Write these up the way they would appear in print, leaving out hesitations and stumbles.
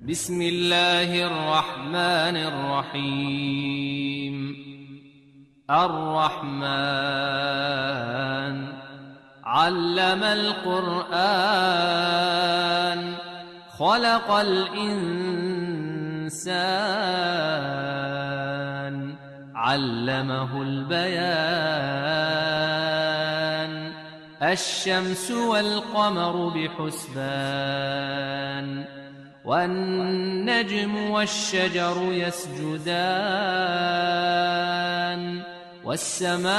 بسم الله الرحمن الرحيم. الرحمن علم القرآن خلق الإنسان علمه البيان. الشمس والقمر بحسبان والنجم والشجر يسجدان. والسماء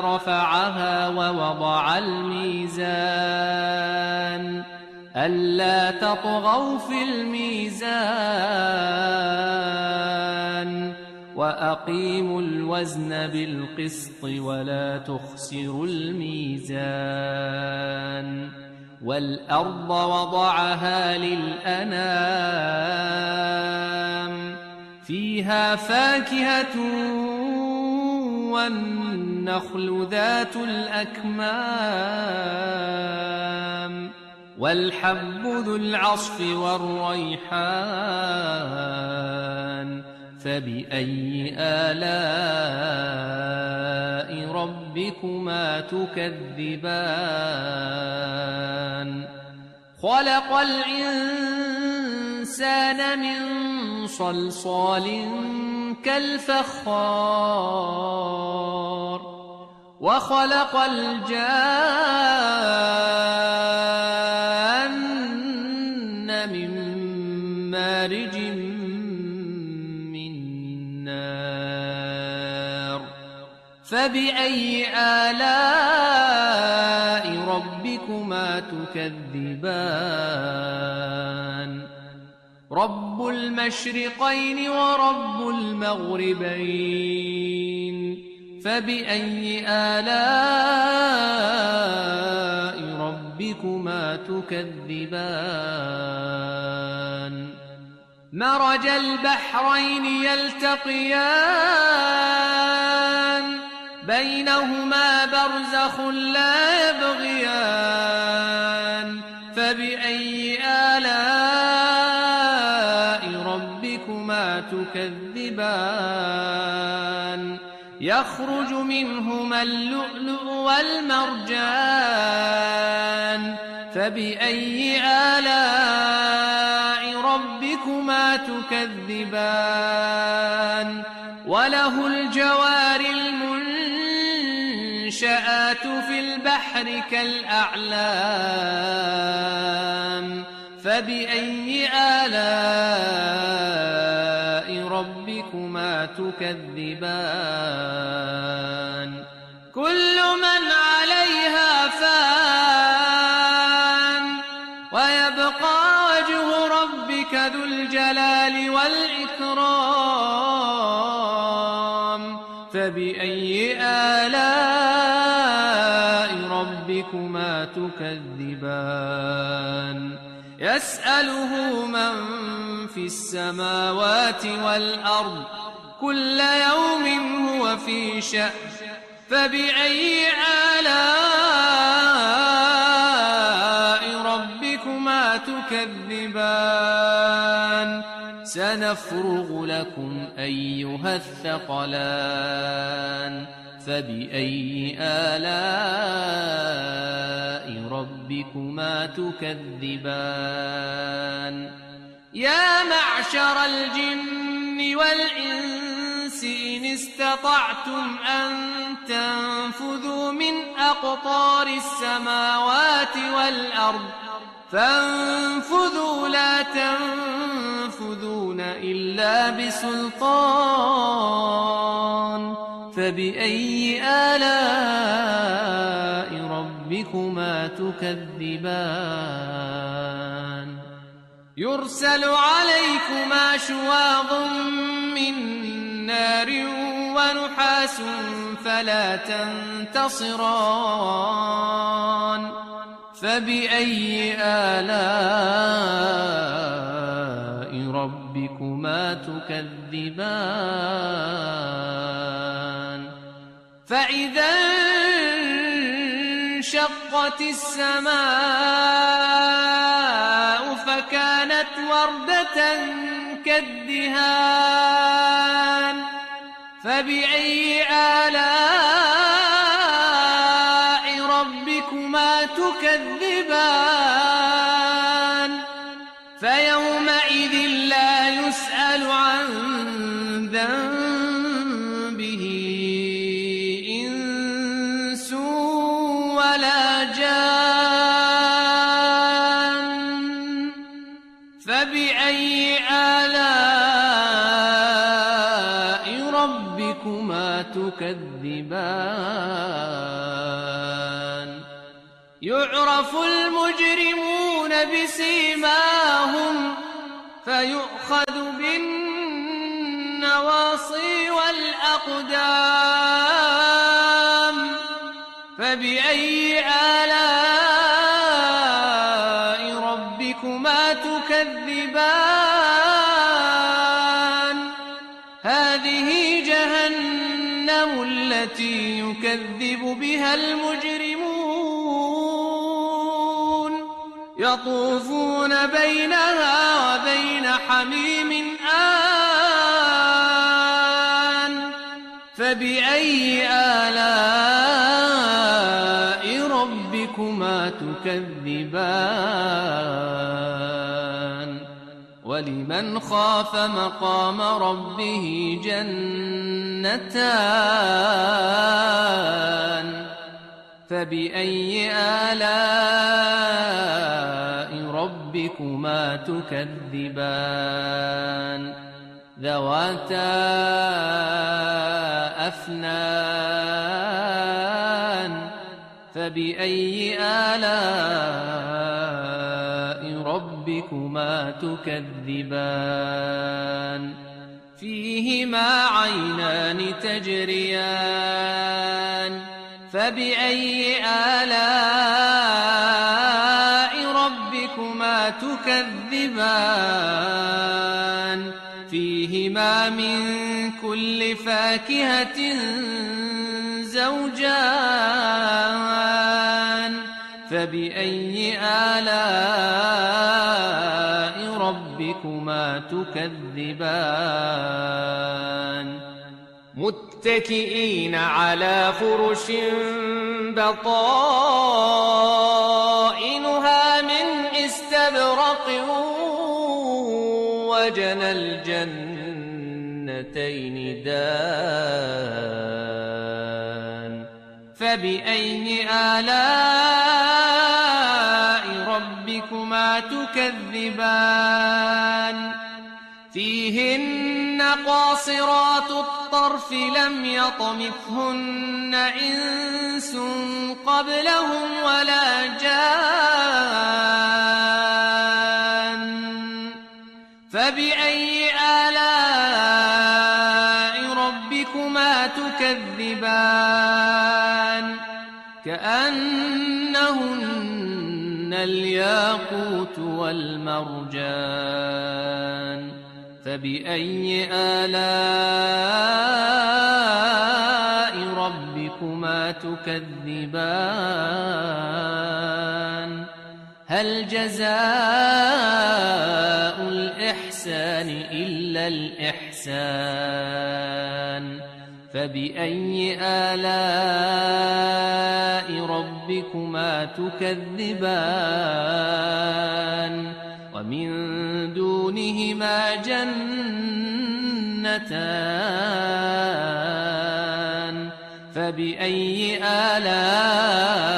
رفعها ووضع الميزان ألا تطغوا في الميزان وأقيموا الوزن بالقسط ولا تخسروا الميزان. والأرض وضعها للأنام فيها فاكهة والنخل ذات الأكمام والحب ذو العصف والريحان. فبأي آلاء ربكما تكذبان؟ خلق الإنسان من صلصال كالفخار وخلق الجان من مارج فبأي آلاء ربكما تكذبان؟ رب المشرقين ورب المغربين فبأي آلاء ربكما تكذبان؟ مرج البحرين يلتقيان بينهما برزخ لا يبغيان. فبأي آلاء ربكما تكذبان؟ يخرج منهما اللؤلؤ والمرجان فبأي آلاء ربكما تكذبان؟ وله الجوار المنشآت في البحر كالأعلام فبأي آلاء ربكما تكذبان؟ كل من عليها فان ويبقى وجه ربك ذو الجلال والإكرام فبأي آلاء ربكما تكذبان؟ يسأله من في السماوات والأرض كل يوم هو في شأن فبأي آلاء ربكما تكذبان؟ سنفرغ لكم أيها الثقلان فبأي آلاء ربكما تكذبان؟ يا معشر الجن والإنس إن استطعتم أن تنفذوا من أقطار السماوات والأرض فانفذوا لا تنفذون إلا بسلطان فبأي آلاء ربكما تكذبان؟ يرسل عليكما شواظ من نار ونحاس فلا تنتصران فبأي آلاء ربكما تكذبان؟ فإذا انشقت السماء فكانت وردة كالدهان فبأي آلاء ربكما تكذبان فيومئذ لا يسأل عن ذنبه إنس ولا جان فبأي آلاء ربكما تكذبان يعرف المجرمون بسيماهم فيؤخذ بالنواصي والأقدام فبأي آلاء ربكما تكذبان هذه جهنم التي يكذب بها المجرمون يطوفون بينها وبين حميم آن فبأي آلاء ربكما تكذبان ولمن خاف مقام ربه جنتان فبأي آلاء ربكما تكذبان ذواتا أفنان فبأي آلاء ربكما تكذبان فيهما عينان تجريان فبأي آلاء ربكما تكذبان فيهما من كل فاكهة زوجان فبأي آلاء ربكما تكذبان متكئين على فرش بطائنها من استبرق وجنى الجنتين دان فبأي آلاء ربكما تكذبان فيهن قاصرات الطرف لم يطمثهن إنس قبلهم ولا جان فبأي آلاء ربكما تكذبان كأنهن الياقوت والمرجان فبأي آلاء ربكما تكذبان هل جزاء الإحسان إلا الإحسان فبأي آلاء ربكما تكذبان ومن دونهما جنتان فبأي آلاء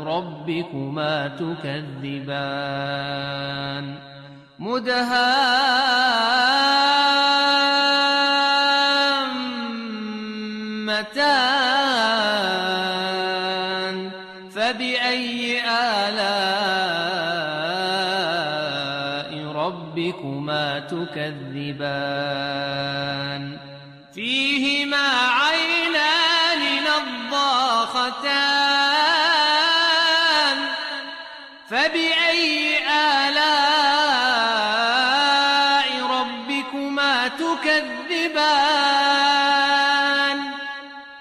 ربكما تكذبان مدهامتان فبأي آلاء ربكما تكذبان فيهما عينان نضاختان فبأي آلاء ربكما تكذبان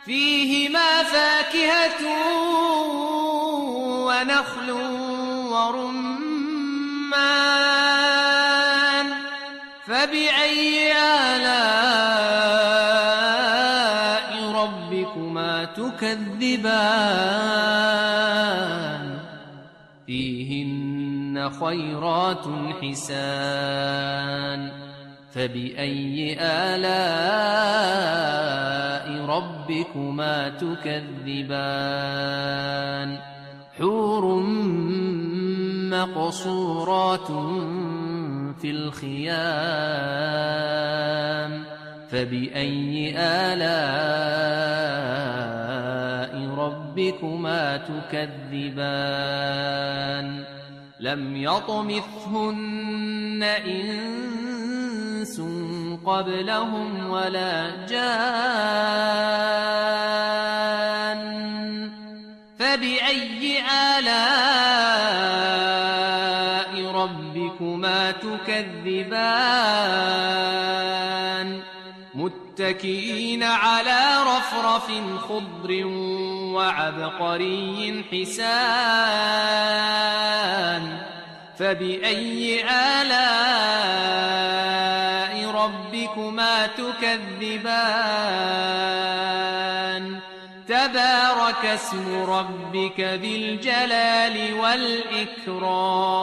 فيهما فاكهة ونخل ورمان فبأي آلاء ربكما تكذبان فيهن خيرات حسان فبأي آلاء ربكما تكذبان حور مقصورات في الخيام فبأي آلاء ربكما تكذبان لم يطمثهن إنس قبلهم ولا جان فبأي آلاء ربكما تكذبان متكئين على رفرف خضر وعبقري حسان فبأي آلاء ربكما تكذبان تبارك اسم ربك ذي الجلال والإكرام